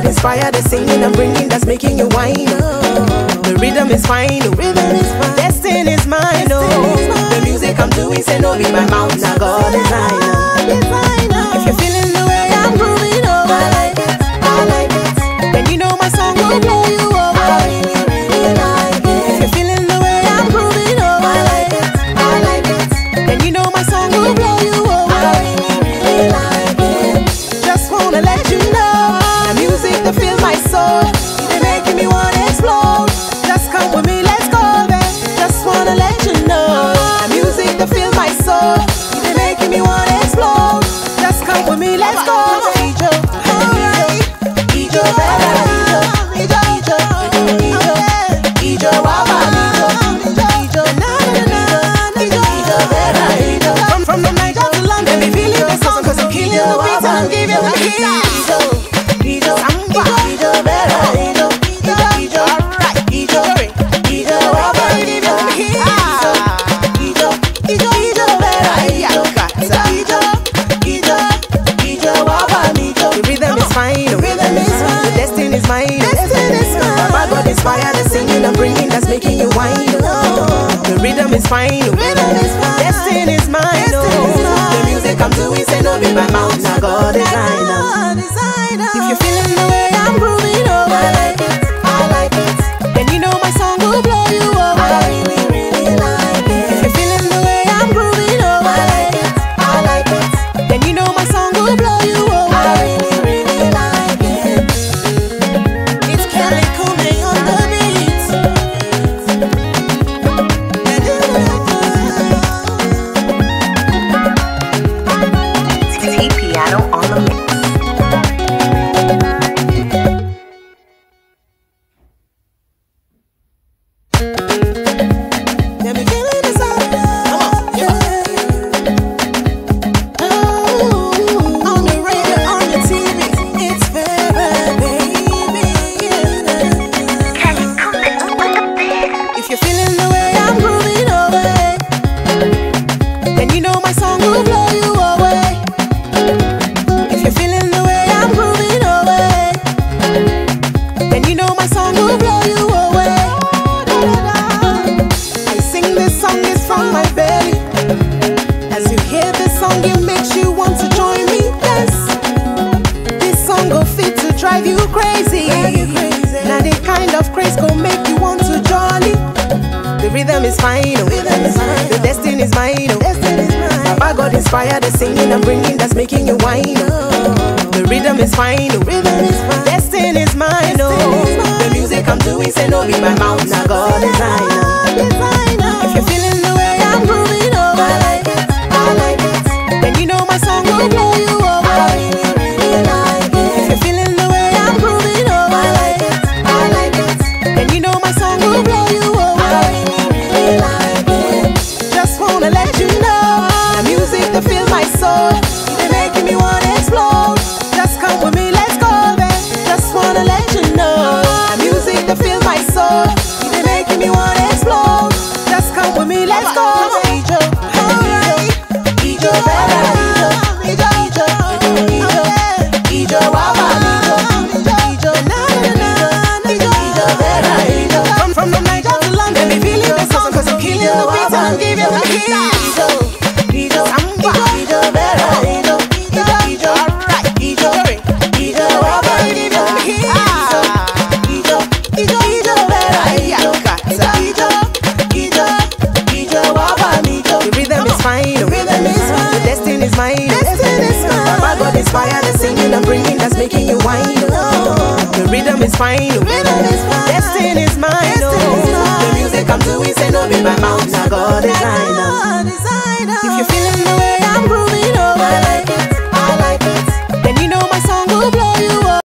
Inspire the singing and bringing that's making you whine. The rhythm is fine. Destiny is mine. The music I'm doing say no be my mouth. Now God designer. If you're feeling the way I'm grooving, I like it, I like it. Then you know my song will blow you over. I really like it. If you're feeling the way I'm grooving, I like it, I like it. Then you know my song will blow you over. I really like it. Just wanna let you know. To feel my soul, they're making me wanna explode. Just come with me, let's go there. Just wanna let you know. The music to feel my soul, they're making me wanna explode. Just come with me, let's go there. Ijo, alright. Ijo, better. Ijo, Ijo, Ijo, Ijo, wawa, Ijo, Ijo, na na na, Ijo, better, Ijo. From the night to London, they feeling the song 'cause I'm killing the beat and giving the heat. Ijo, Ijo, Ijo, better, Ijo, Ijo, Ijo, alright, Ijo, Ijo, wawa, Ijo, Ijo, Ijo, Ijo, better, Ijo, Ijo, Ijo, Ijo, wawa, Ijo. The rhythm is fine, the rhythm is fine. The destiny is mine, destiny is mine. Papa God inspire the singing and bringing that's making you whine. The rhythm is fine, the rhythm is fine. Destiny is mine, the music I'm doing say no be my mouth. Now God designer. If you're feeling the way I'm grooving, I like it, I like it. Then you know my song will blow you over. I really, really like it. If you're feeling the way I'm grooving, I like it, I like it. Then you know my song will blow you over. I really, really like it. It's Kelly Kume on the beats. T-Piano on the mix. Inspire the singing and bringing that's making you whine. The rhythm is fine, the rhythm is fine. Destiny is mine, the music I'm doing say no be my mouth. Now God designer. If you're feeling the way I'm grooving, I like it, I like it. Then you know my song will blow you over. I really, really like it. If you're feeling the way I'm grooving, I like it, I like it. Then you know my song will blow you over. I really, really like it. Just wanna let you know. To feel my soul, they're making me wanna explode. Just come with me, let's go there. Just wanna let you know. The music to feel my soul, they're making me wanna explode. fine. Oh.